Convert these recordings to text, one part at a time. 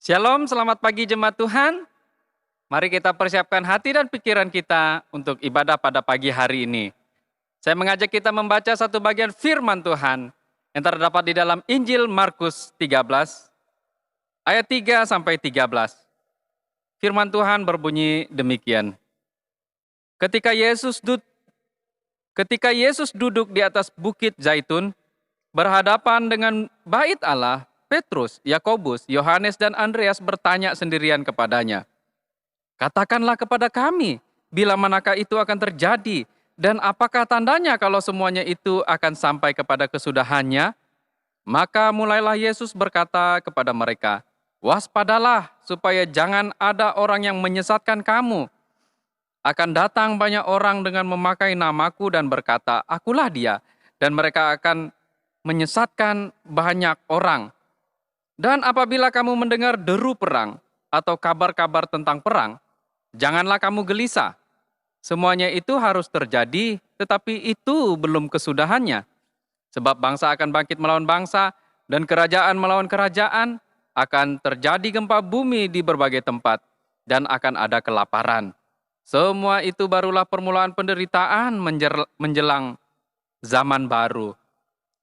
Shalom, selamat pagi jemaat Tuhan. Mari kita persiapkan hati dan pikiran kita untuk ibadah pada pagi hari ini. Saya mengajak kita membaca satu bagian firman Tuhan yang terdapat di dalam Injil Markus 13, ayat 3 sampai 13. Firman Tuhan berbunyi demikian. Ketika Yesus duduk di atas bukit Zaitun, berhadapan dengan bait Allah, Petrus, Yakobus, Yohanes, dan Andreas bertanya sendirian kepadanya, "Katakanlah kepada kami, bila manakah itu akan terjadi, dan apakah tandanya kalau semuanya itu akan sampai kepada kesudahannya?" Maka mulailah Yesus berkata kepada mereka, "Waspadalah, supaya jangan ada orang yang menyesatkan kamu. Akan datang banyak orang dengan memakai namaku dan berkata, 'Akulah dia,' dan mereka akan menyesatkan banyak orang. Dan apabila kamu mendengar deru perang atau kabar-kabar tentang perang, janganlah kamu gelisah. Semuanya itu harus terjadi, tetapi itu belum kesudahannya. Sebab bangsa akan bangkit melawan bangsa, dan kerajaan melawan kerajaan, akan terjadi gempa bumi di berbagai tempat, dan akan ada kelaparan. Semua itu barulah permulaan penderitaan menjelang zaman baru.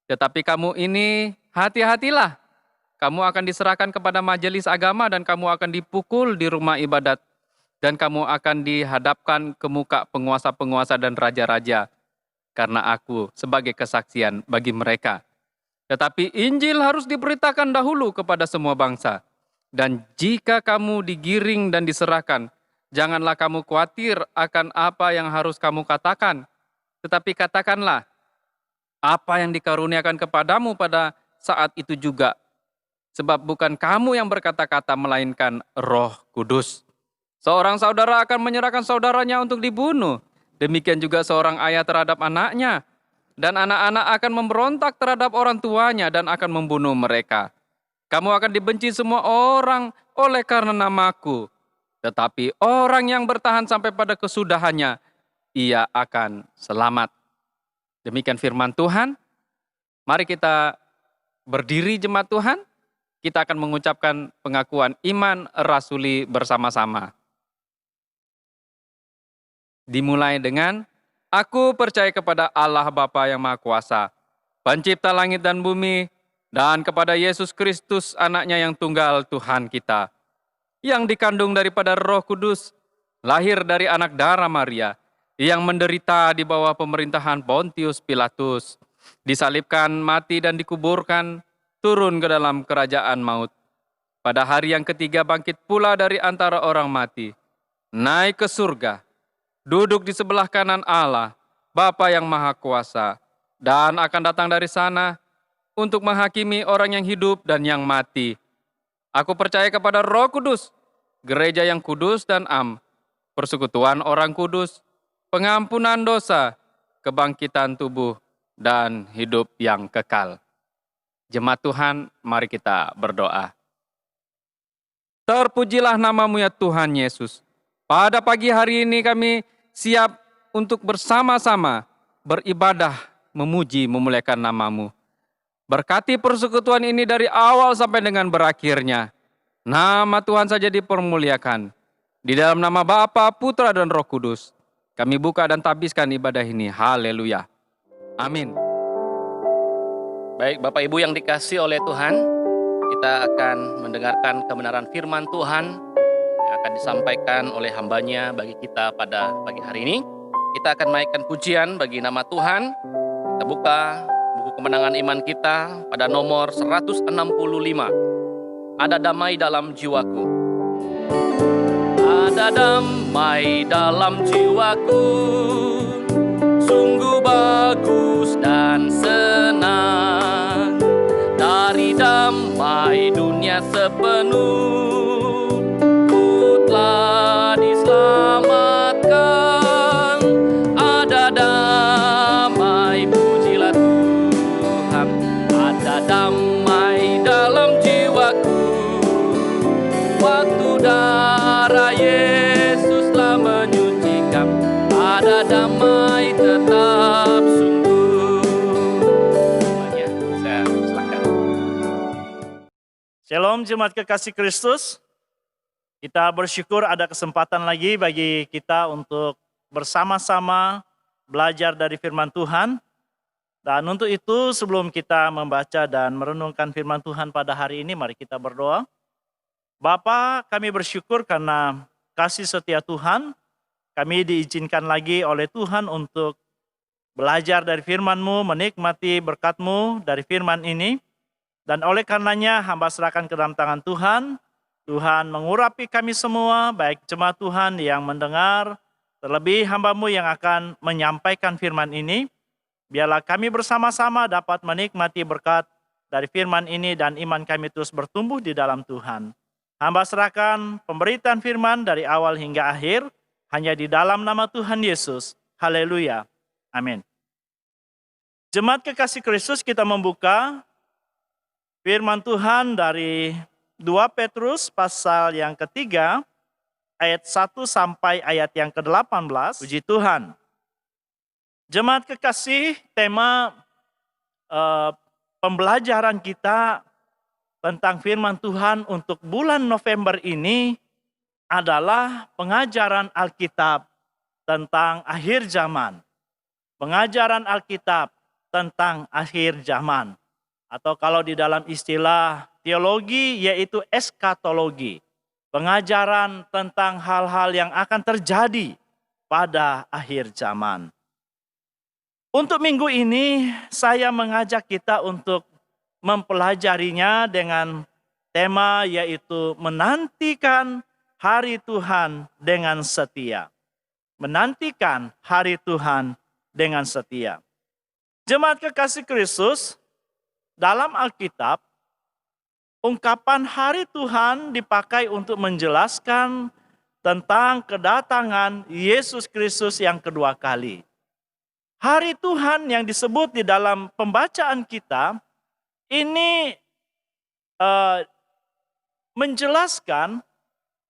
Tetapi kamu ini, hati-hatilah. Kamu akan diserahkan kepada majelis agama dan kamu akan dipukul di rumah ibadat. Dan kamu akan dihadapkan ke muka penguasa-penguasa dan raja-raja. Karena aku sebagai kesaksian bagi mereka. Tetapi Injil harus diberitakan dahulu kepada semua bangsa. Dan jika kamu digiring dan diserahkan, janganlah kamu khawatir akan apa yang harus kamu katakan. Tetapi katakanlah apa yang dikaruniakan kepadamu pada saat itu juga. Sebab bukan kamu yang berkata-kata, melainkan Roh Kudus. Seorang saudara akan menyerahkan saudaranya untuk dibunuh. Demikian juga seorang ayah terhadap anaknya. Dan anak-anak akan memberontak terhadap orang tuanya dan akan membunuh mereka. Kamu akan dibenci semua orang oleh karena namaku. Tetapi orang yang bertahan sampai pada kesudahannya, ia akan selamat." Demikian firman Tuhan. Mari kita berdiri jemaat Tuhan. Kita akan mengucapkan pengakuan iman rasuli bersama-sama. Dimulai dengan, "Aku percaya kepada Allah Bapa yang Maha Kuasa, pencipta langit dan bumi, dan kepada Yesus Kristus anaknya yang tunggal Tuhan kita, yang dikandung daripada Roh Kudus, lahir dari anak darah Maria, yang menderita di bawah pemerintahan Pontius Pilatus, disalibkan, mati dan dikuburkan, turun ke dalam kerajaan maut. Pada hari yang ketiga bangkit pula dari antara orang mati, naik ke surga, duduk di sebelah kanan Allah, Bapa yang Maha Kuasa, dan akan datang dari sana untuk menghakimi orang yang hidup dan yang mati. Aku percaya kepada Roh Kudus, gereja yang kudus dan am, persekutuan orang kudus, pengampunan dosa, kebangkitan tubuh, dan hidup yang kekal." Jemaat Tuhan, mari kita berdoa. Terpujilah namamu ya Tuhan Yesus. Pada pagi hari ini kami siap untuk bersama-sama beribadah, memuji, memuliakan namamu. Berkati persekutuan ini dari awal sampai dengan berakhirnya. Nama Tuhan saja dipermuliakan. Di dalam nama Bapa, Putra, dan Roh Kudus, kami buka dan tabiskan ibadah ini. Haleluya. Amin. Baik, Bapak Ibu yang dikasihi oleh Tuhan, kita akan mendengarkan kebenaran firman Tuhan yang akan disampaikan oleh hambanya bagi kita pada pagi hari ini. Kita akan menaikkan pujian bagi nama Tuhan. Kita buka buku kemenangan iman kita pada nomor 165. Ada damai dalam jiwaku. Ada damai dalam jiwaku, sungguh bagus dan senang. Dari damai dunia sepenuh, ku telah diselamatkan. Ada damai, pujilah Tuhan. Ada damai dalam jiwaku, waktu darah Yesus telah menyucikan. Ada damai tetap sungguh. Saya silakan. Shalom jemaat kekasih Kristus. Kita bersyukur ada kesempatan lagi bagi kita untuk bersama-sama belajar dari firman Tuhan. Dan untuk itu sebelum kita membaca dan merenungkan firman Tuhan pada hari ini, mari kita berdoa. Bapa, kami bersyukur karena kasih setia Tuhan. Kami diizinkan lagi oleh Tuhan untuk belajar dari firman-Mu, menikmati berkat-Mu dari firman ini. Dan oleh karenanya hamba serahkan ke dalam tangan Tuhan. Tuhan mengurapi kami semua, baik jemaat Tuhan yang mendengar, terlebih hamba-Mu yang akan menyampaikan firman ini. Biarlah kami bersama-sama dapat menikmati berkat dari firman ini dan iman kami terus bertumbuh di dalam Tuhan. Hamba serahkan pemberitaan firman dari awal hingga akhir, hanya di dalam nama Tuhan Yesus. Haleluya. Amin. Jemaat kekasih Kristus, kita membuka firman Tuhan dari 2 Petrus pasal yang ketiga, ayat 1 sampai ayat yang ke-18. Puji Tuhan. Jemaat kekasih, tema pembelajaran kita tentang firman Tuhan untuk bulan November ini adalah pengajaran Alkitab tentang akhir zaman. Pengajaran Alkitab tentang akhir zaman. Atau kalau di dalam istilah teologi yaitu eskatologi. Pengajaran tentang hal-hal yang akan terjadi pada akhir zaman. Untuk minggu ini saya mengajak kita untuk mempelajarinya dengan tema yaitu menantikan hari Tuhan dengan setia. Menantikan hari Tuhan dengan setia. Jemaat kekasih Kristus, dalam Alkitab, ungkapan hari Tuhan dipakai untuk menjelaskan tentang kedatangan Yesus Kristus yang kedua kali. Hari Tuhan yang disebut di dalam pembacaan kita, ini menjelaskan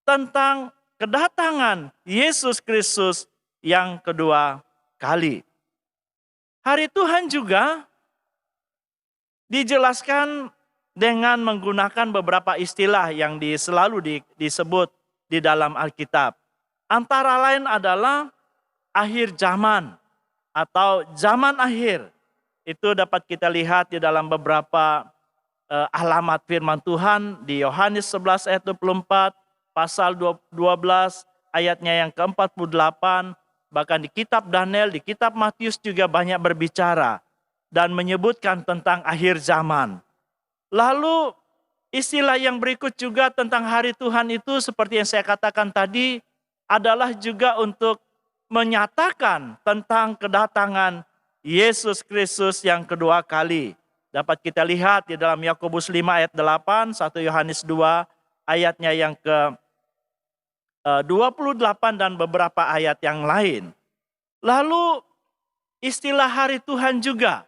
tentang kedatangan Yesus Kristus yang kedua kali. Hari Tuhan juga dijelaskan dengan menggunakan beberapa istilah yang selalu disebut di dalam Alkitab. Antara lain adalah akhir zaman atau zaman akhir. Itu dapat kita lihat di dalam beberapa alamat firman Tuhan di Yohanes 11 ayat 24, pasal 12 ayatnya yang ke-48, bahkan di kitab Daniel, di kitab Matius juga banyak berbicara dan menyebutkan tentang akhir zaman. Lalu istilah yang berikut juga tentang hari Tuhan itu seperti yang saya katakan tadi adalah juga untuk menyatakan tentang kedatangan Yesus Kristus yang kedua kali. Dapat kita lihat di dalam Yakobus 5 ayat 8, 1 Yohanes 2 ayatnya yang ke-28 dan beberapa ayat yang lain. Lalu istilah hari Tuhan juga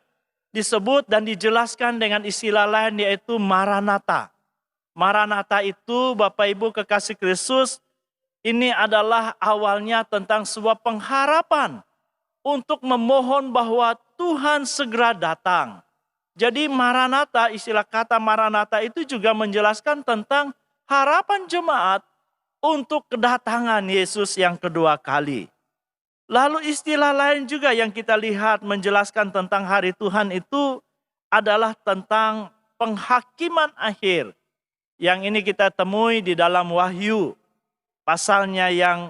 disebut dan dijelaskan dengan istilah lain yaitu Maranatha. Maranatha itu Bapak Ibu kekasih Kristus, ini adalah awalnya tentang sebuah pengharapan untuk memohon bahwa Tuhan segera datang. Jadi Maranatha, istilah kata Maranatha itu juga menjelaskan tentang harapan jemaat untuk kedatangan Yesus yang kedua kali. Lalu istilah lain juga yang kita lihat menjelaskan tentang hari Tuhan itu adalah tentang penghakiman akhir. Yang ini kita temui di dalam Wahyu, pasalnya yang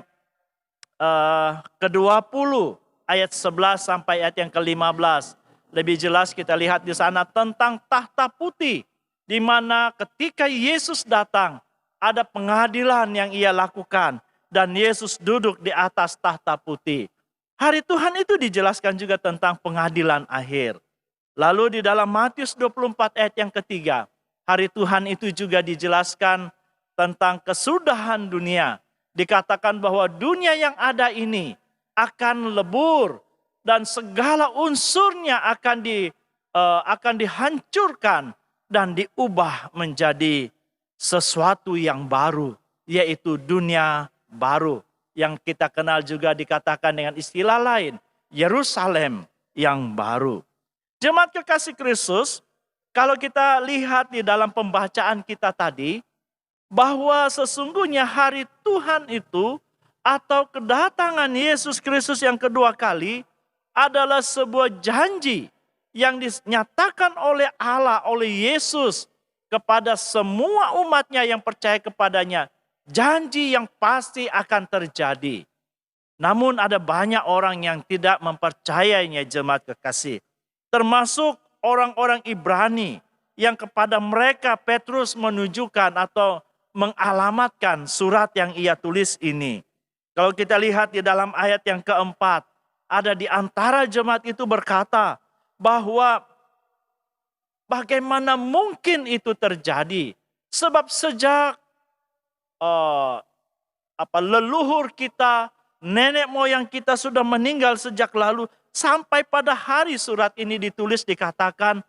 ke-20 ayat 11 sampai ayat yang ke-15. Lebih jelas kita lihat di sana tentang tahta putih, di mana ketika Yesus datang ada pengadilan yang ia lakukan. Dan Yesus duduk di atas tahta putih. Hari Tuhan itu dijelaskan juga tentang pengadilan akhir. Lalu di dalam Matius 24 ayat yang ketiga, hari Tuhan itu juga dijelaskan tentang kesudahan dunia. Dikatakan bahwa dunia yang ada ini akan lebur dan segala unsurnya akan dihancurkan dan diubah menjadi sesuatu yang baru, yaitu dunia baru yang kita kenal juga dikatakan dengan istilah lain, Yerusalem yang baru. Jemaat kekasih Kristus, kalau kita lihat di dalam pembacaan kita tadi, bahwa sesungguhnya hari Tuhan itu atau kedatangan Yesus Kristus yang kedua kali adalah sebuah janji yang dinyatakan oleh Allah, oleh Yesus kepada semua umatnya yang percaya kepadanya. Janji yang pasti akan terjadi. Namun ada banyak orang yang tidak mempercayainya, jemaat kekasih. Termasuk orang-orang Ibrani yang kepada mereka Petrus menunjukkan atau mengalamatkan surat yang ia tulis ini. Kalau kita lihat di dalam ayat yang keempat, ada di antara jemaat itu berkata bahwa bagaimana mungkin itu terjadi? Sebab sejak leluhur kita, nenek moyang kita sudah meninggal sejak lalu, sampai pada hari surat ini ditulis dikatakan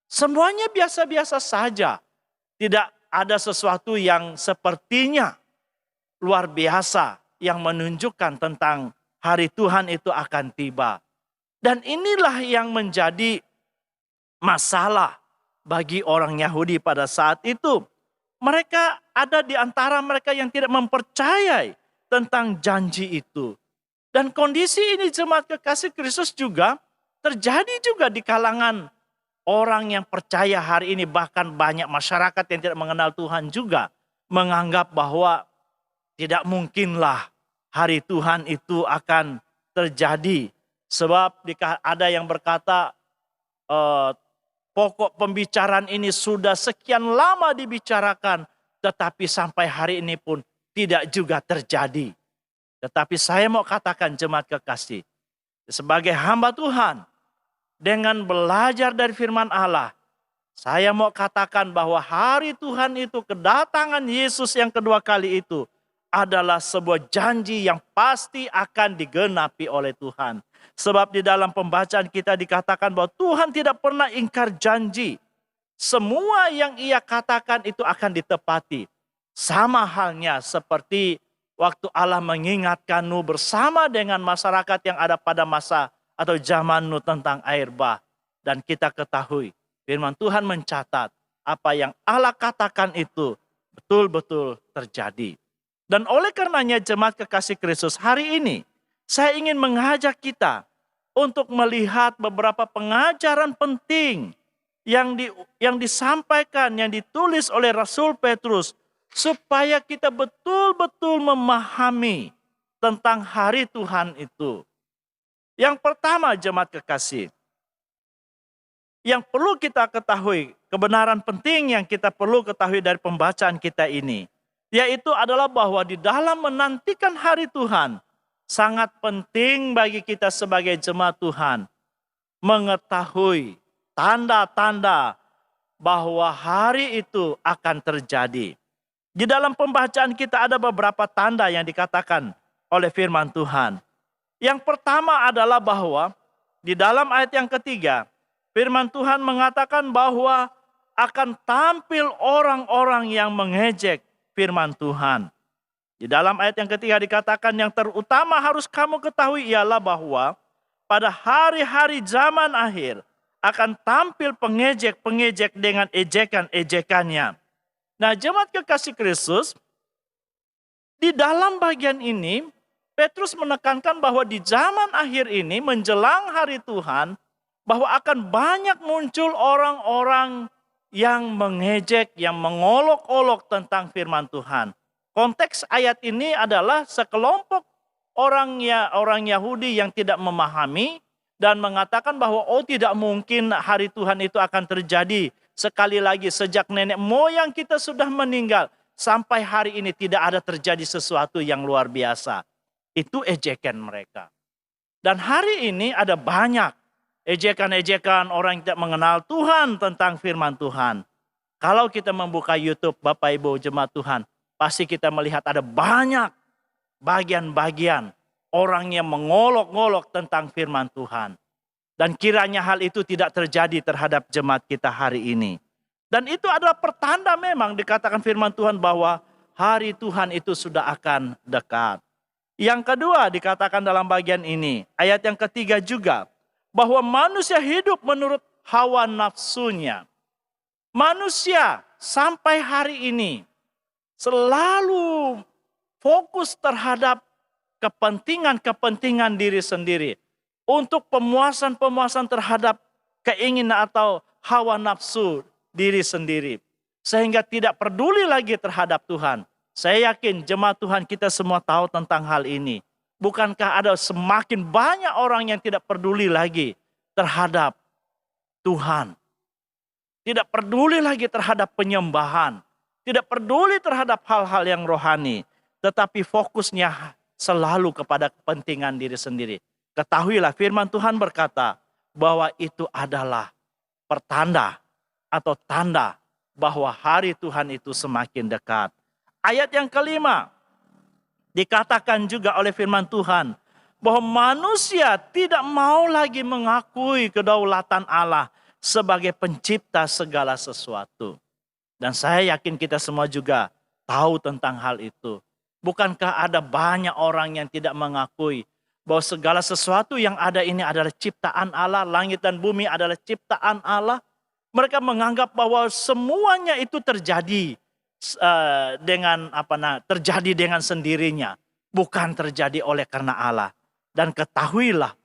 semuanya biasa-biasa saja. Tidak ada sesuatu yang sepertinya luar biasa yang menunjukkan tentang hari Tuhan itu akan tiba. Dan inilah yang menjadi masalah bagi orang Yahudi pada saat itu. Mereka ada di antara mereka yang tidak mempercayai tentang janji itu. Dan kondisi ini jemaat kekasih Kristus juga terjadi juga di kalangan orang yang percaya hari ini, bahkan banyak masyarakat yang tidak mengenal Tuhan juga menganggap bahwa tidak mungkinlah hari Tuhan itu akan terjadi. Sebab ada yang berkata pokok pembicaraan ini sudah sekian lama dibicarakan, tetapi sampai hari ini pun tidak juga terjadi. Tetapi saya mau katakan jemaat kekasih, sebagai hamba Tuhan, dengan belajar dari firman Allah, saya mau katakan bahwa hari Tuhan itu, kedatangan Yesus yang kedua kali itu adalah sebuah janji yang pasti akan digenapi oleh Tuhan. Sebab di dalam pembacaan kita dikatakan bahwa Tuhan tidak pernah ingkar janji. Semua yang ia katakan itu akan ditepati. Sama halnya seperti waktu Allah mengingatkan Nuh bersama dengan masyarakat yang ada pada masa atau zaman Nuh tentang air bah. Dan kita ketahui firman Tuhan mencatat apa yang Allah katakan itu betul-betul terjadi. Dan oleh karenanya jemaat kekasih Kristus, hari ini saya ingin mengajak kita untuk melihat beberapa pengajaran penting yang disampaikan, yang ditulis oleh Rasul Petrus, supaya kita betul-betul memahami tentang hari Tuhan itu. Yang pertama jemaat kekasih, yang perlu kita ketahui, kebenaran penting yang kita perlu ketahui dari pembacaan kita ini, yaitu adalah bahwa di dalam menantikan hari Tuhan, sangat penting bagi kita sebagai jemaat Tuhan mengetahui tanda-tanda bahwa hari itu akan terjadi. Di dalam pembacaan kita ada beberapa tanda yang dikatakan oleh firman Tuhan. Yang pertama adalah bahwa di dalam ayat yang ketiga, firman Tuhan mengatakan bahwa akan tampil orang-orang yang mengejek firman Tuhan. Di dalam ayat yang ketiga dikatakan yang terutama harus kamu ketahui ialah bahwa pada hari-hari zaman akhir akan tampil pengejek-pengejek dengan ejekan-ejekannya. Nah, jemaat kekasih Kristus, di dalam bagian ini Petrus menekankan bahwa di zaman akhir ini menjelang hari Tuhan, bahwa akan banyak muncul orang-orang yang mengejek, yang mengolok-olok tentang firman Tuhan. Konteks ayat ini adalah sekelompok orang Yahudi yang tidak memahami dan mengatakan bahwa tidak mungkin hari Tuhan itu akan terjadi. Sekali lagi sejak nenek moyang kita sudah meninggal, sampai hari ini tidak ada terjadi sesuatu yang luar biasa. Itu ejekan mereka. Dan hari ini ada banyak ejekan-ejekan orang yang tidak mengenal Tuhan tentang firman Tuhan. Kalau kita membuka YouTube, Bapak Ibu jemaat Tuhan, pasti kita melihat ada banyak bagian-bagian orang yang mengolok-olok tentang firman Tuhan. Dan kiranya hal itu tidak terjadi terhadap jemaat kita hari ini. Dan itu adalah pertanda memang dikatakan firman Tuhan bahwa hari Tuhan itu sudah akan dekat. Yang kedua dikatakan dalam bagian ini, ayat yang ketiga juga, bahwa manusia hidup menurut hawa nafsunya. Manusia sampai hari ini selalu fokus terhadap kepentingan-kepentingan diri sendiri. Untuk pemuasan-pemuasan terhadap keinginan atau hawa nafsu diri sendiri. Sehingga tidak peduli lagi terhadap Tuhan. Saya yakin jemaat Tuhan kita semua tahu tentang hal ini. Bukankah ada semakin banyak orang yang tidak peduli lagi terhadap Tuhan. Tidak peduli lagi terhadap penyembahan. Tidak peduli terhadap hal-hal yang rohani. Tetapi fokusnya selalu kepada kepentingan diri sendiri. Ketahuilah firman Tuhan berkata bahwa itu adalah pertanda atau tanda bahwa hari Tuhan itu semakin dekat. Ayat yang kelima dikatakan juga oleh firman Tuhan bahwa manusia tidak mau lagi mengakui kedaulatan Allah sebagai pencipta segala sesuatu. Dan saya yakin kita semua juga tahu tentang hal itu. Bukankah ada banyak orang yang tidak mengakui bahwa segala sesuatu yang ada ini adalah ciptaan Allah, langit dan bumi adalah ciptaan Allah. Mereka menganggap bahwa semuanya itu terjadi terjadi dengan sendirinya, bukan terjadi oleh karena Allah. Dan ketahuilah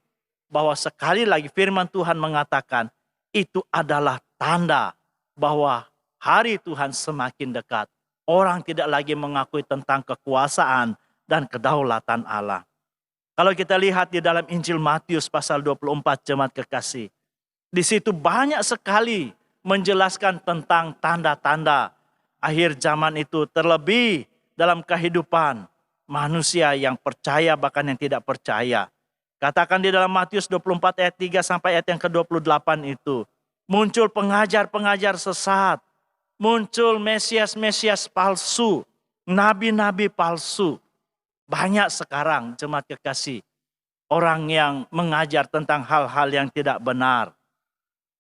bahwa sekali lagi firman Tuhan mengatakan itu adalah tanda bahwa hari Tuhan semakin dekat. Orang tidak lagi mengakui tentang kekuasaan dan kedaulatan Allah. Kalau kita lihat di dalam Injil Matius pasal 24 jemaat kekasih. Di situ banyak sekali menjelaskan tentang tanda-tanda akhir zaman itu. Terlebih dalam kehidupan manusia yang percaya bahkan yang tidak percaya. Katakan di dalam Matius 24 ayat 3 sampai ayat yang ke-28 itu. Muncul pengajar-pengajar sesat. Muncul Mesias-Mesias palsu. Nabi-nabi palsu. Banyak sekarang jemaat kekasih, orang yang mengajar tentang hal-hal yang tidak benar.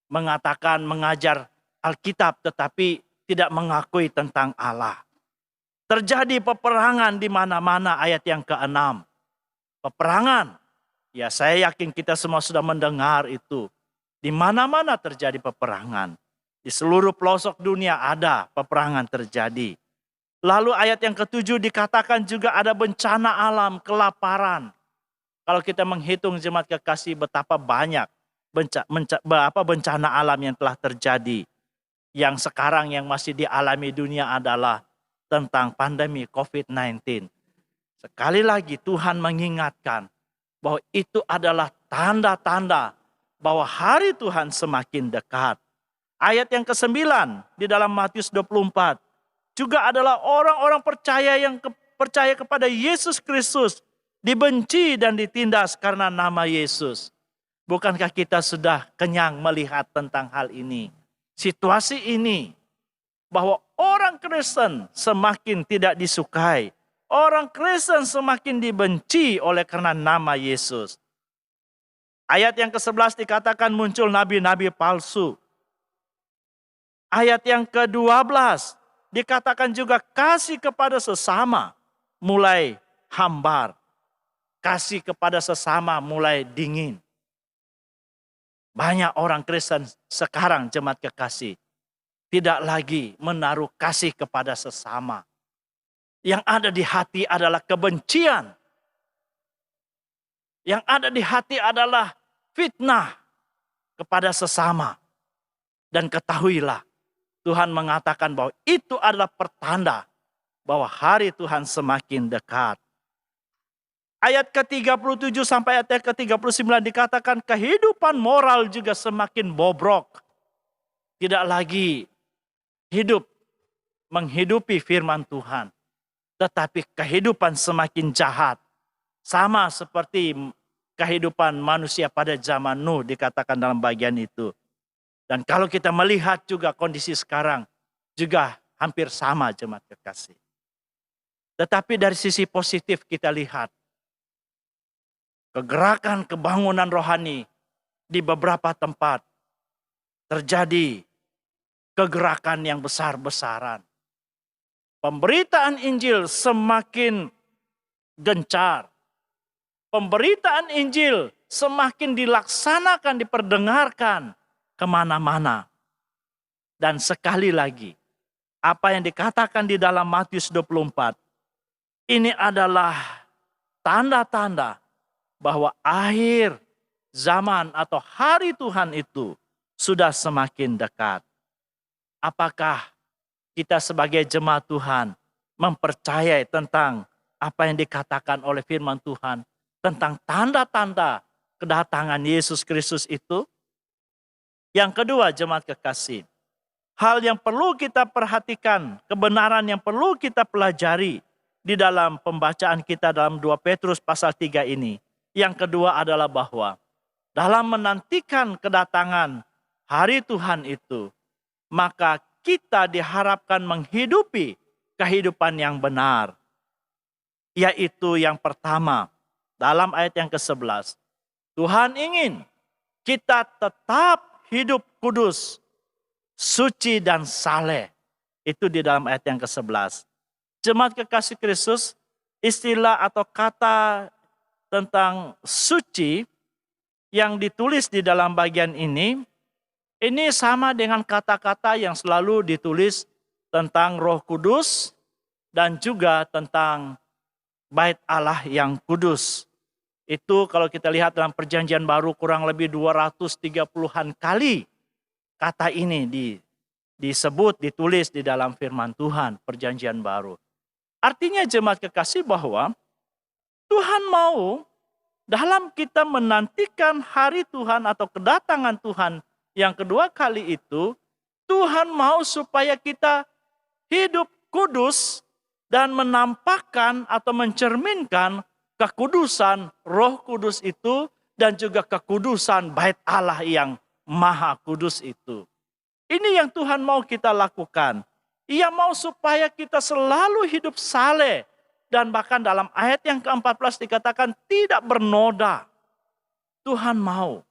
Mengatakan mengajar Alkitab tetapi tidak mengakui tentang Allah. Terjadi peperangan di mana-mana ayat yang ke-6. Peperangan, ya saya yakin kita semua sudah mendengar itu. Di mana-mana terjadi peperangan. Di seluruh pelosok dunia ada peperangan terjadi. Lalu ayat yang ke-7 dikatakan juga ada bencana alam, kelaparan. Kalau kita menghitung jemaat kekasih betapa banyak bencana alam yang telah terjadi. Yang sekarang yang masih dialami dunia adalah tentang pandemi COVID-19. Sekali lagi Tuhan mengingatkan bahwa itu adalah tanda-tanda bahwa hari Tuhan semakin dekat. Ayat yang ke-9 di dalam Matius 24. Juga adalah orang-orang percaya yang percaya kepada Yesus Kristus. Dibenci dan ditindas karena nama Yesus. Bukankah kita sudah kenyang melihat tentang hal ini? Situasi ini. Bahwa orang Kristen semakin tidak disukai. Orang Kristen semakin dibenci oleh karena nama Yesus. Ayat yang ke-11 dikatakan muncul nabi-nabi palsu. Ayat yang ke-12. Dikatakan juga kasih kepada sesama mulai hambar. Kasih kepada sesama mulai dingin. Banyak orang Kristen sekarang jemaat kekasih. Tidak lagi menaruh kasih kepada sesama. Yang ada di hati adalah kebencian. Yang ada di hati adalah fitnah kepada sesama. Dan ketahuilah. Tuhan mengatakan bahwa itu adalah pertanda bahwa hari Tuhan semakin dekat. Ayat ke-37 sampai ayat ke-39 dikatakan kehidupan moral juga semakin bobrok. Tidak lagi hidup menghidupi firman Tuhan. Tetapi kehidupan semakin jahat. Sama seperti kehidupan manusia pada zaman Nuh dikatakan dalam bagian itu. Dan kalau kita melihat juga kondisi sekarang juga hampir sama jemaat kekasih. Tetapi dari sisi positif kita lihat. Kegerakan kebangunan rohani di beberapa tempat. Terjadi kegerakan yang besar-besaran. Pemberitaan Injil semakin gencar. Pemberitaan Injil semakin dilaksanakan, diperdengarkan kemana-mana. Dan sekali lagi, apa yang dikatakan di dalam Matius 24, ini adalah tanda-tanda bahwa akhir zaman atau hari Tuhan itu sudah semakin dekat. Apakah kita sebagai jemaat Tuhan mempercayai tentang apa yang dikatakan oleh firman Tuhan tentang tanda-tanda kedatangan Yesus Kristus itu? Yang kedua, jemaat kekasih, hal yang perlu kita perhatikan, kebenaran yang perlu kita pelajari di dalam pembacaan kita dalam 2 Petrus pasal 3 ini. Yang kedua adalah bahwa dalam menantikan kedatangan hari Tuhan itu, maka kita diharapkan menghidupi kehidupan yang benar. Yaitu yang pertama, dalam ayat yang ke-11. Tuhan ingin kita tetap hidup kudus, suci dan saleh. Itu di dalam ayat yang ke-11. Jemaat kekasih Kristus, istilah atau kata tentang suci yang ditulis di dalam bagian ini sama dengan kata-kata yang selalu ditulis tentang Roh Kudus dan juga tentang Bait Allah yang kudus. Itu kalau kita lihat dalam Perjanjian Baru kurang lebih 230-an kali kata ini disebut, ditulis di dalam firman Tuhan, Perjanjian Baru. Artinya jemaat kekasih bahwa Tuhan mau dalam kita menantikan hari Tuhan atau kedatangan Tuhan yang kedua kali itu, Tuhan mau supaya kita hidup kudus dan menampakkan atau mencerminkan kekudusan Roh Kudus itu dan juga kekudusan Bait Allah yang Maha Kudus itu. Ini yang Tuhan mau kita lakukan. Ia mau supaya kita selalu hidup saleh. Dan bahkan dalam ayat yang ke-14 dikatakan tidak bernoda. Tuhan mau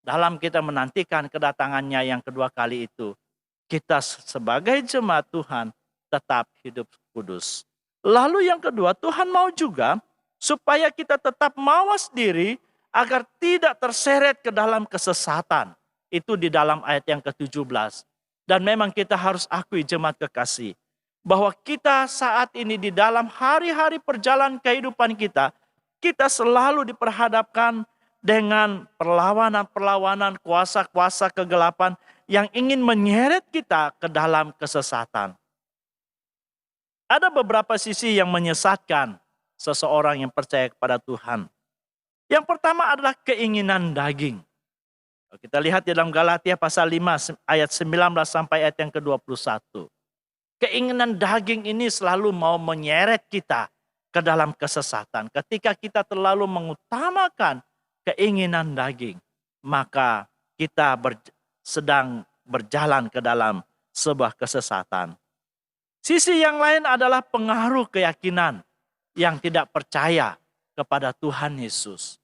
dalam kita menantikan kedatangannya yang kedua kali itu, kita sebagai jemaat Tuhan tetap hidup kudus. Lalu yang kedua, Tuhan mau juga supaya kita tetap mawas diri agar tidak terseret ke dalam kesesatan. Itu di dalam ayat yang ke-17. Dan memang kita harus akui jemaat kekasih, bahwa kita saat ini di dalam hari-hari perjalanan kehidupan kita selalu diperhadapkan dengan perlawanan-perlawanan, kuasa-kuasa kegelapan yang ingin menyeret kita ke dalam kesesatan. Ada beberapa sisi yang menyesatkan seseorang yang percaya kepada Tuhan. Yang pertama adalah keinginan daging. Kita lihat di dalam Galatia pasal 5 ayat 19 sampai ayat yang ke-21. Keinginan daging ini selalu mau menyeret kita ke dalam kesesatan. Ketika kita terlalu mengutamakan keinginan daging, maka kita sedang berjalan ke dalam sebuah kesesatan. Sisi yang lain adalah pengaruh keyakinan yang tidak percaya kepada Tuhan Yesus.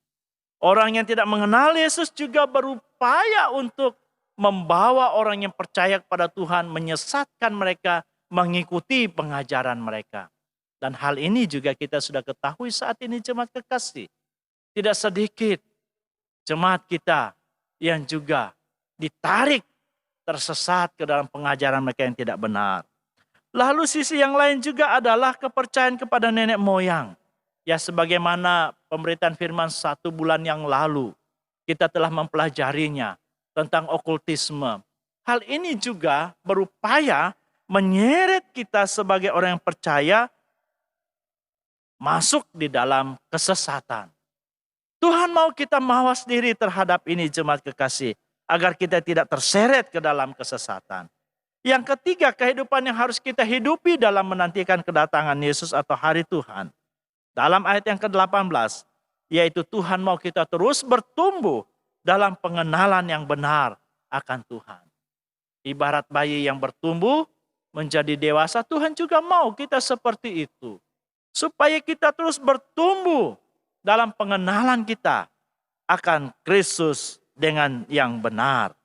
Orang yang tidak mengenal Yesus juga berupaya untuk membawa orang yang percaya kepada Tuhan, menyesatkan mereka mengikuti pengajaran mereka. Dan hal ini juga kita sudah ketahui saat ini jemaat kekasih. Tidak sedikit jemaat kita yang juga ditarik tersesat ke dalam pengajaran mereka yang tidak benar. Lalu sisi yang lain juga adalah kepercayaan kepada nenek moyang. Ya sebagaimana pemberitaan firman 1 bulan yang lalu, kita telah mempelajarinya tentang okultisme. Hal ini juga berupaya menyeret kita sebagai orang yang percaya masuk di dalam kesesatan. Tuhan mau kita mawas diri terhadap ini jemaat kekasih, agar kita tidak terseret ke dalam kesesatan. Yang ketiga, kehidupan yang harus kita hidupi dalam menantikan kedatangan Yesus atau hari Tuhan. Dalam ayat yang ke-18, yaitu Tuhan mau kita terus bertumbuh dalam pengenalan yang benar akan Tuhan. Ibarat bayi yang bertumbuh menjadi dewasa, Tuhan juga mau kita seperti itu. Supaya kita terus bertumbuh dalam pengenalan kita akan Kristus dengan yang benar.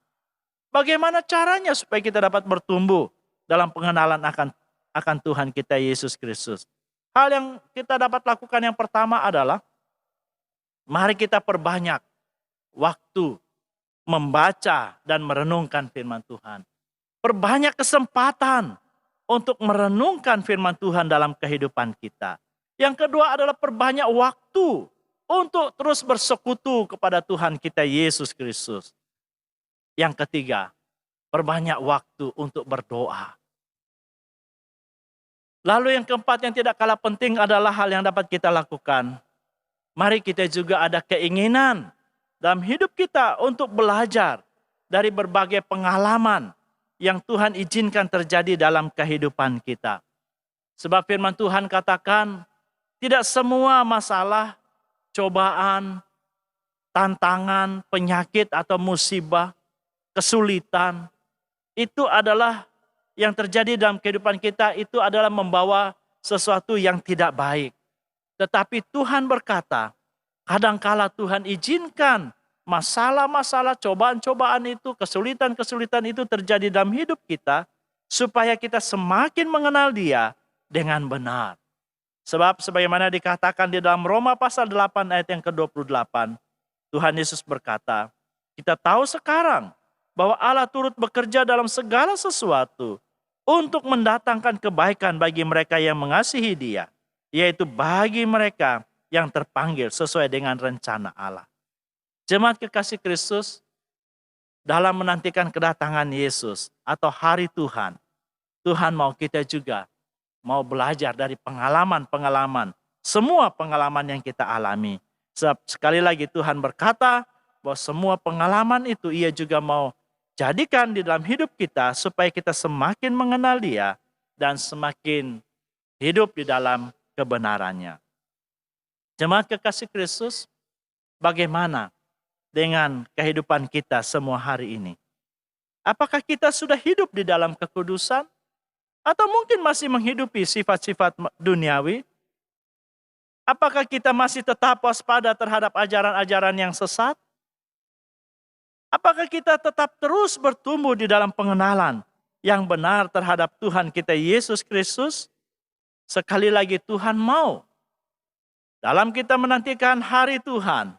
Bagaimana caranya supaya kita dapat bertumbuh dalam pengenalan akan Tuhan kita Yesus Kristus? Hal yang kita dapat lakukan yang pertama adalah mari kita perbanyak waktu membaca dan merenungkan firman Tuhan. perbanyak kesempatan untuk merenungkan firman Tuhan dalam kehidupan kita. Yang kedua adalah perbanyak waktu untuk terus bersekutu kepada Tuhan kita Yesus Kristus. Yang ketiga, perbanyak waktu untuk berdoa. Lalu yang keempat yang tidak kalah penting adalah hal yang dapat kita lakukan. Mari kita juga ada keinginan dalam hidup kita untuk belajar dari berbagai pengalaman yang Tuhan izinkan terjadi dalam kehidupan kita. Sebab firman Tuhan katakan, tidak semua masalah, cobaan, tantangan, penyakit atau musibah, kesulitan, itu adalah yang terjadi dalam kehidupan kita, itu adalah membawa sesuatu yang tidak baik. Tetapi Tuhan berkata, kadangkala Tuhan izinkan masalah-masalah, cobaan-cobaan itu, kesulitan-kesulitan itu terjadi dalam hidup kita, supaya kita semakin mengenal Dia dengan benar. Sebab sebagaimana dikatakan di dalam Roma pasal 8 ayat yang ke-28, Tuhan Yesus berkata, kita tahu sekarang bahwa Allah turut bekerja dalam segala sesuatu untuk mendatangkan kebaikan bagi mereka yang mengasihi Dia, yaitu bagi mereka yang terpanggil sesuai dengan rencana Allah. Jemaat kekasih Kristus, dalam menantikan kedatangan Yesus atau hari Tuhan, Tuhan mau kita juga mau belajar dari pengalaman-pengalaman, semua pengalaman yang kita alami. Sebab sekali lagi Tuhan berkata bahwa semua pengalaman itu Ia juga mau jadikan di dalam hidup kita supaya kita semakin mengenal Dia dan semakin hidup di dalam kebenarannya. Jemaat kekasih Kristus, bagaimana dengan kehidupan kita semua hari ini? Apakah kita sudah hidup di dalam kekudusan? Atau mungkin masih menghidupi sifat-sifat duniawi? Apakah kita masih tetap waspada terhadap ajaran-ajaran yang sesat? Apakah kita tetap terus bertumbuh di dalam pengenalan yang benar terhadap Tuhan kita Yesus Kristus? Sekali lagi Tuhan mau, dalam kita menantikan hari Tuhan,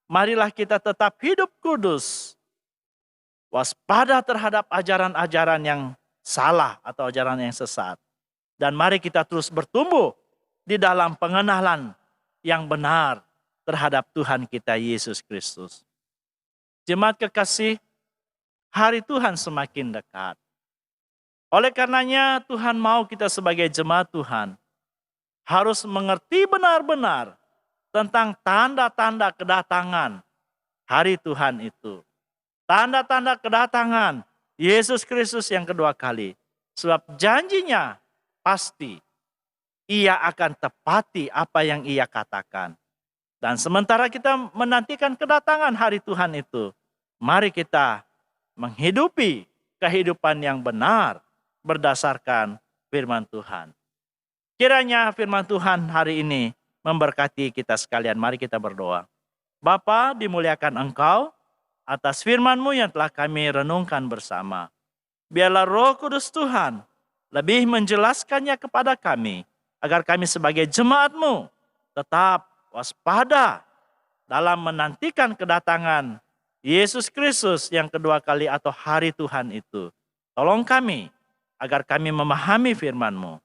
marilah kita tetap hidup kudus, waspada terhadap ajaran-ajaran yang salah atau ajaran yang sesat. Dan mari kita terus bertumbuh di dalam pengenalan yang benar terhadap Tuhan kita Yesus Kristus. Jemaat kekasih, hari Tuhan semakin dekat. Oleh karenanya Tuhan mau kita sebagai jemaat Tuhan harus mengerti benar-benar tentang tanda-tanda kedatangan hari Tuhan itu. Tanda-tanda kedatangan Yesus Kristus yang kedua kali. Sebab janjinya pasti Ia akan tepati apa yang Ia katakan. Dan sementara kita menantikan kedatangan hari Tuhan itu, mari kita menghidupi kehidupan yang benar berdasarkan firman Tuhan. Kiranya firman Tuhan hari ini memberkati kita sekalian. Mari kita berdoa. Bapa, dimuliakan Engkau atas firman-Mu yang telah kami renungkan bersama. Biarlah Roh Kudus Tuhan lebih menjelaskannya kepada kami, agar kami sebagai jemaat-Mu tetap waspada dalam menantikan kedatangan Yesus Kristus yang kedua kali atau hari Tuhan itu. Tolong kami agar kami memahami firman-Mu.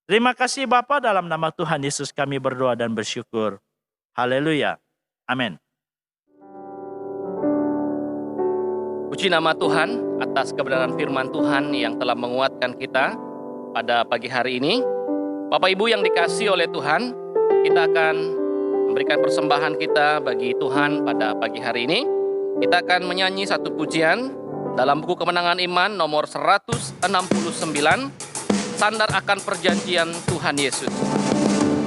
Terima kasih Bapa, dalam nama Tuhan Yesus kami berdoa dan bersyukur. Haleluya. Amin. Puji nama Tuhan atas kebenaran firman Tuhan yang telah menguatkan kita pada pagi hari ini. Bapak Ibu yang dikasihi oleh Tuhan, kita akan memberikan persembahan kita bagi Tuhan pada pagi hari ini. Kita akan menyanyi satu pujian dalam buku Kemenangan Iman nomor 169, Sandar akan perjanjian Tuhan Yesus.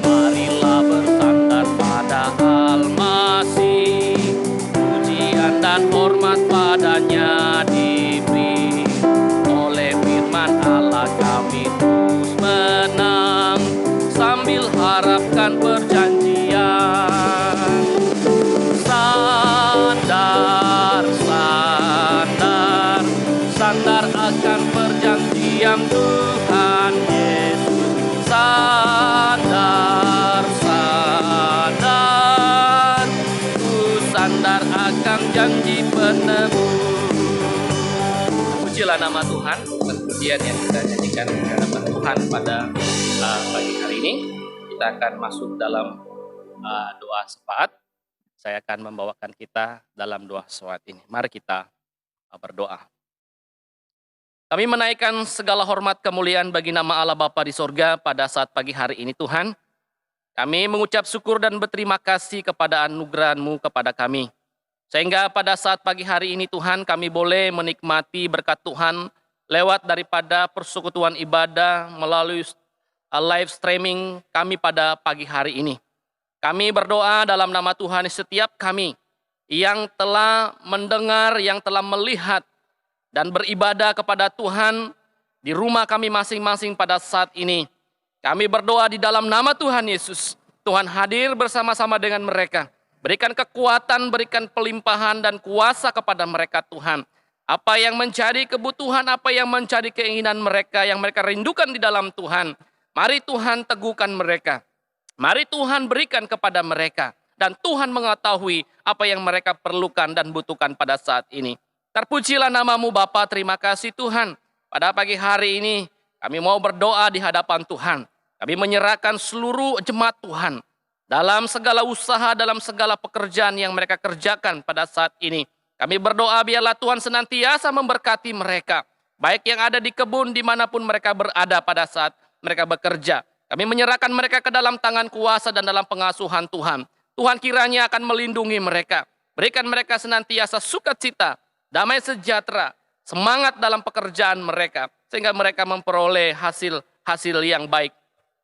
Marilah bersandar pada Al-Masih, pujian dan hormat padanya diberi. Oleh firman Allah kami terus menang, sambil harapkan perjanjian. Sandar, sandar, sandar akan perjanjian Tuhan Yesus. Sandar, sandar, ku sandar akan janji penebus. Puji Terpujilah nama Tuhan, pujian yang kita nyanyikan di hadapan Tuhan pada pagi hari ini. Kita akan masuk dalam doa syafaat. Saya akan membawakan kita dalam doa syafaat ini. Mari kita berdoa. Kami menaikkan segala hormat kemuliaan bagi nama Allah Bapa di sorga pada saat pagi hari ini Tuhan. Kami mengucap syukur dan berterima kasih kepada anugerah-Mu kepada kami. Sehingga pada saat pagi hari ini Tuhan kami boleh menikmati berkat Tuhan lewat daripada persekutuan ibadah melalui live streaming kami pada pagi hari ini. Kami berdoa dalam nama Tuhan setiap kami yang telah mendengar, yang telah melihat dan beribadah kepada Tuhan di rumah kami masing-masing pada saat ini. Kami berdoa di dalam nama Tuhan Yesus. Tuhan hadir bersama-sama dengan mereka. Berikan kekuatan, berikan pelimpahan dan kuasa kepada mereka Tuhan. Apa yang menjadi kebutuhan, apa yang menjadi keinginan mereka, yang mereka rindukan di dalam Tuhan. Mari Tuhan teguhkan mereka. Mari Tuhan berikan kepada mereka. Dan Tuhan mengetahui apa yang mereka perlukan dan butuhkan pada saat ini. Terpujilah nama-Mu Bapa, terima kasih Tuhan. Pada pagi hari ini kami mau berdoa di hadapan Tuhan. Kami menyerahkan seluruh jemaat Tuhan. Dalam segala usaha, dalam segala pekerjaan yang mereka kerjakan pada saat ini. Kami berdoa biarlah Tuhan senantiasa memberkati mereka. Baik yang ada di kebun dimanapun mereka berada pada saat mereka bekerja. Kami menyerahkan mereka ke dalam tangan kuasa dan dalam pengasuhan Tuhan. Tuhan kiranya akan melindungi mereka. Berikan mereka senantiasa sukacita, damai sejahtera, semangat dalam pekerjaan mereka. Sehingga mereka memperoleh hasil yang baik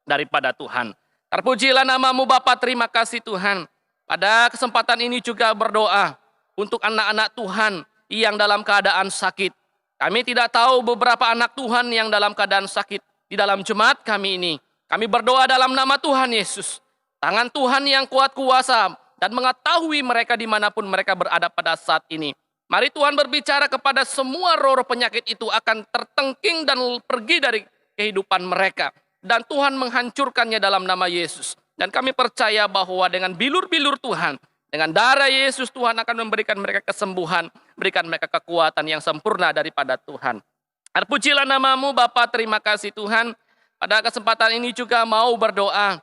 daripada Tuhan. Terpujilah nama-Mu Bapa, terima kasih Tuhan. Pada kesempatan ini juga berdoa untuk anak-anak Tuhan yang dalam keadaan sakit. Kami tidak tahu beberapa anak Tuhan yang dalam keadaan sakit di dalam jemaat kami ini. Kami berdoa dalam nama Tuhan Yesus. Tangan Tuhan yang kuat kuasa dan mengetahui mereka dimanapun mereka berada pada saat ini. Mari Tuhan berbicara kepada semua roh-roh penyakit itu akan tertengking dan pergi dari kehidupan mereka. Dan Tuhan menghancurkannya dalam nama Yesus. Dan kami percaya bahwa dengan bilur-bilur Tuhan, dengan darah Yesus Tuhan akan memberikan mereka kesembuhan, berikan mereka kekuatan yang sempurna daripada Tuhan. Terpujilah nama-Mu Bapa, terima kasih Tuhan. Pada kesempatan ini juga mau berdoa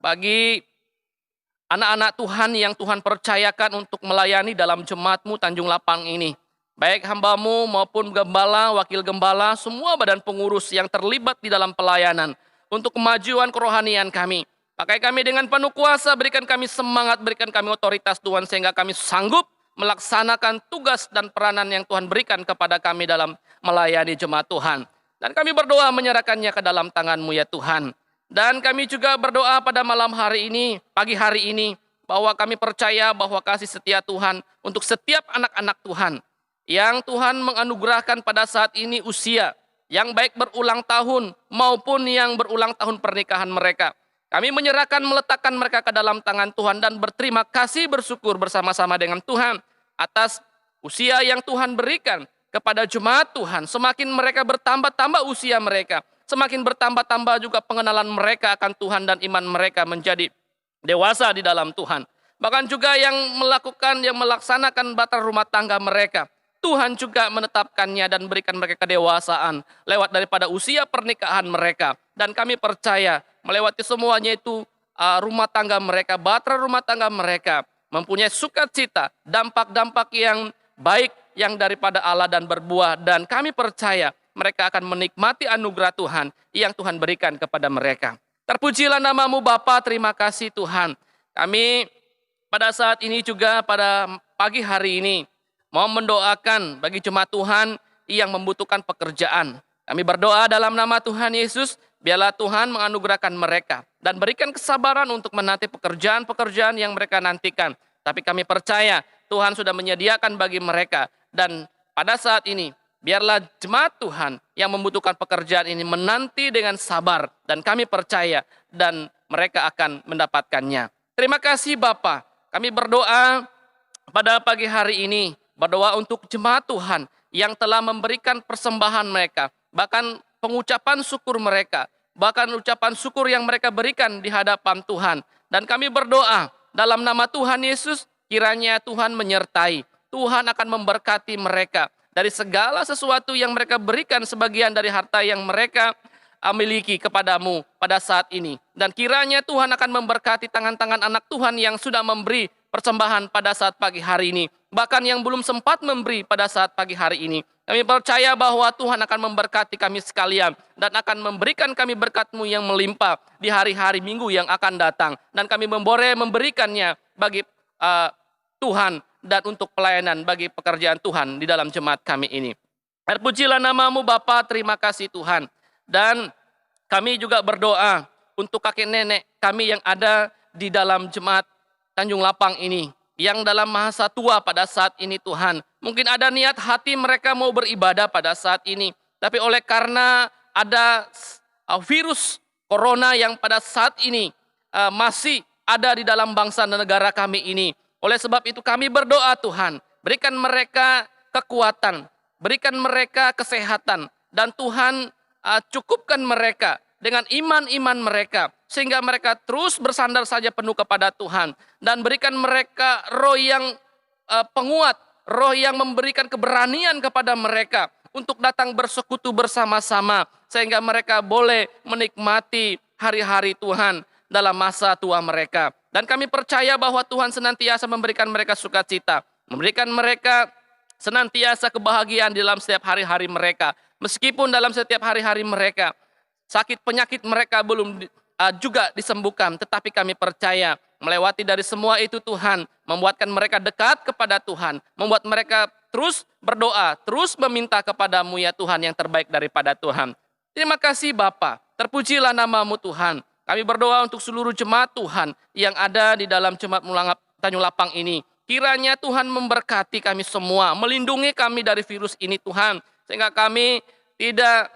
bagi anak-anak Tuhan yang Tuhan percayakan untuk melayani dalam jemaat-Mu Tanjung Lapang ini. Baik hamba-Mu maupun gembala, wakil gembala, semua badan pengurus yang terlibat di dalam pelayanan. Untuk kemajuan kerohanian kami. Pakai kami dengan penuh kuasa, berikan kami semangat, berikan kami otoritas Tuhan, sehingga kami sanggup melaksanakan tugas dan peranan yang Tuhan berikan kepada kami dalam melayani jemaat Tuhan. Dan kami berdoa menyerahkannya ke dalam tangan-Mu ya Tuhan. Dan kami juga berdoa pada malam hari ini, pagi hari ini, bahwa kami percaya bahwa kasih setia Tuhan untuk setiap anak-anak Tuhan. Yang Tuhan menganugerahkan pada saat ini usia, yang baik berulang tahun maupun yang berulang tahun pernikahan mereka. Kami menyerahkan, meletakkan mereka ke dalam tangan Tuhan dan berterima kasih, bersyukur bersama-sama dengan Tuhan atas usia yang Tuhan berikan kepada jemaat Tuhan. Semakin mereka bertambah-tambah usia mereka, semakin bertambah-tambah juga pengenalan mereka akan Tuhan dan iman mereka menjadi dewasa di dalam Tuhan. Bahkan juga yang melaksanakan batal rumah tangga mereka. Tuhan juga menetapkannya dan berikan mereka kedewasaan lewat daripada usia pernikahan mereka. Dan kami percaya melewati semuanya itu rumah tangga mereka, bahtera rumah tangga mereka mempunyai sukacita, dampak-dampak yang baik yang daripada Allah dan berbuah. Dan kami percaya mereka akan menikmati anugerah Tuhan yang Tuhan berikan kepada mereka. Terpujilah nama-Mu Bapa, terima kasih Tuhan. Kami pada saat ini juga pada pagi hari ini mau mendoakan bagi jemaat Tuhan yang membutuhkan pekerjaan. Kami berdoa dalam nama Tuhan Yesus, biarlah Tuhan menganugerahkan mereka dan berikan kesabaran untuk menanti pekerjaan-pekerjaan yang mereka nantikan. Tapi kami percaya Tuhan sudah menyediakan bagi mereka. Dan pada saat ini, biarlah jemaat Tuhan yang membutuhkan pekerjaan ini menanti dengan sabar. Dan kami percaya dan mereka akan mendapatkannya. Terima kasih Bapa. Kami berdoa pada pagi hari ini. Berdoa untuk jemaat Tuhan yang telah memberikan persembahan mereka. Bahkan pengucapan syukur mereka. Bahkan ucapan syukur yang mereka berikan di hadapan Tuhan. Dan kami berdoa dalam nama Tuhan Yesus, kiranya Tuhan menyertai. Tuhan akan memberkati mereka. dari segala sesuatu yang mereka berikan sebagian dari harta yang mereka miliki kepadamu pada saat ini. Dan kiranya Tuhan akan memberkati tangan-tangan anak Tuhan yang sudah memberi persembahan pada saat pagi hari ini. Bahkan yang belum sempat memberi pada saat pagi hari ini. Kami percaya bahwa Tuhan akan memberkati kami sekalian dan akan memberikan kami berkat-Mu yang melimpah di hari-hari Minggu yang akan datang. Dan kami memberikannya bagi Tuhan dan untuk pelayanan bagi pekerjaan Tuhan di dalam jemaat kami ini. Terpujilah nama-Mu Bapa, terima kasih Tuhan. Dan kami juga berdoa untuk kakek nenek kami yang ada di dalam jemaat Tanjung Lapang ini, yang dalam masa tua pada saat ini Tuhan. Mungkin ada niat hati mereka mau beribadah pada saat ini, tapi oleh karena ada virus corona yang pada saat ini masih ada di dalam bangsa dan negara kami ini. Oleh sebab itu kami berdoa Tuhan, berikan mereka kekuatan, berikan mereka kesehatan, dan Tuhan cukupkan mereka dengan iman-iman mereka, sehingga mereka terus bersandar saja penuh kepada Tuhan. Dan berikan mereka roh yang penguat, roh yang memberikan keberanian kepada mereka untuk datang bersekutu bersama-sama, sehingga mereka boleh menikmati hari-hari Tuhan dalam masa tua mereka. Dan kami percaya bahwa Tuhan senantiasa memberikan mereka sukacita, memberikan mereka senantiasa kebahagiaan dalam setiap hari-hari mereka. Meskipun dalam setiap hari-hari mereka, sakit penyakit mereka belum juga disembuhkan. Tetapi kami percaya, melewati dari semua itu Tuhan, membuatkan mereka dekat kepada Tuhan. Membuat mereka terus berdoa, terus meminta kepadamu ya Tuhan yang terbaik daripada Tuhan. Terima kasih Bapa, terpujilah nama-Mu Tuhan. Kami berdoa untuk seluruh jemaat Tuhan yang ada di dalam jemaat Tanjung Lapang ini. Kiranya Tuhan memberkati kami semua, melindungi kami dari virus ini Tuhan, sehingga kami tidak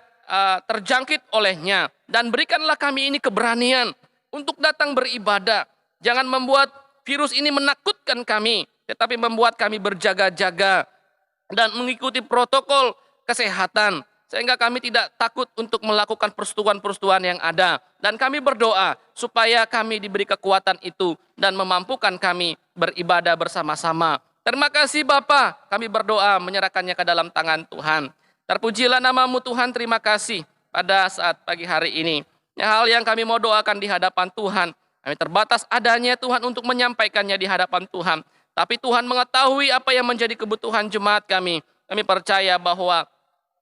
terjangkit olehnya. Dan berikanlah kami ini keberanian untuk datang beribadah. Jangan membuat virus ini menakutkan kami, tetapi membuat kami berjaga-jaga dan mengikuti protokol kesehatan, sehingga kami tidak takut untuk melakukan persetujuan-persetujuan yang ada. Dan kami berdoa supaya kami diberi kekuatan itu dan memampukan kami beribadah bersama-sama. Terima kasih Bapa, kami berdoa menyerahkannya ke dalam tangan Tuhan. Terpujilah nama-Mu Tuhan, terima kasih pada saat pagi hari ini. Hal yang kami mau doakan di hadapan Tuhan, kami terbatas adanya Tuhan untuk menyampaikannya di hadapan Tuhan. Tapi Tuhan mengetahui apa yang menjadi kebutuhan jemaat kami. Kami percaya bahwa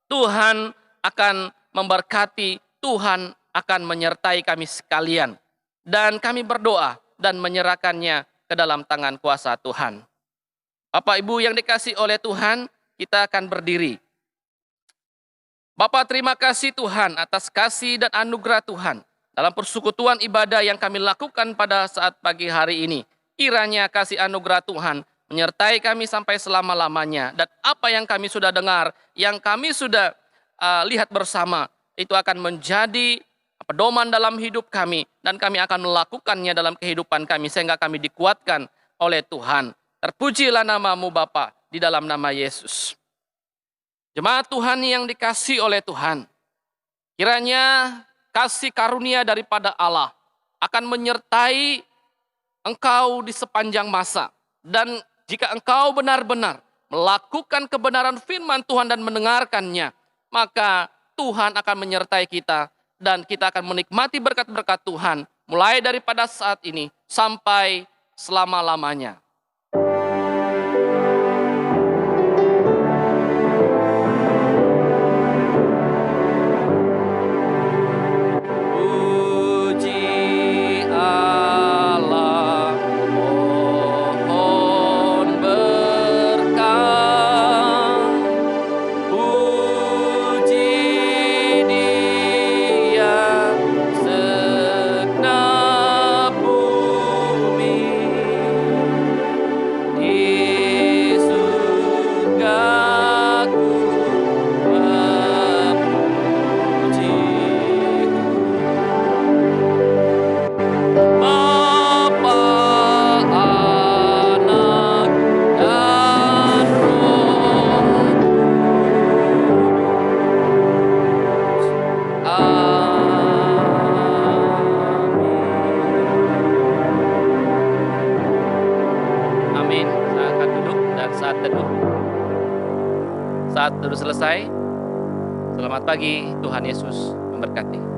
Tuhan akan memberkati, Tuhan akan menyertai kami sekalian. Dan kami berdoa dan menyerahkannya ke dalam tangan kuasa Tuhan. Bapak Ibu yang dikasih oleh Tuhan, kita akan berdiri. Bapak, terima kasih Tuhan atas kasih dan anugerah Tuhan dalam persekutuan ibadah yang kami lakukan pada saat pagi hari ini. Kiranya kasih anugerah Tuhan menyertai kami sampai selama-lamanya. Dan apa yang kami sudah dengar, yang kami sudah lihat bersama, itu akan menjadi pedoman dalam hidup kami. Dan kami akan melakukannya dalam kehidupan kami sehingga kami dikuatkan oleh Tuhan. Terpujilah nama-Mu Bapa di dalam nama Yesus. Jemaat Tuhan yang dikasih oleh Tuhan, kiranya kasih karunia daripada Allah akan menyertai engkau di sepanjang masa. Dan jika engkau benar-benar melakukan kebenaran firman Tuhan dan mendengarkannya, maka Tuhan akan menyertai kita dan kita akan menikmati berkat-berkat Tuhan mulai daripada saat ini sampai selama-lamanya. Saat sudah selesai, selamat pagi, Tuhan Yesus memberkati.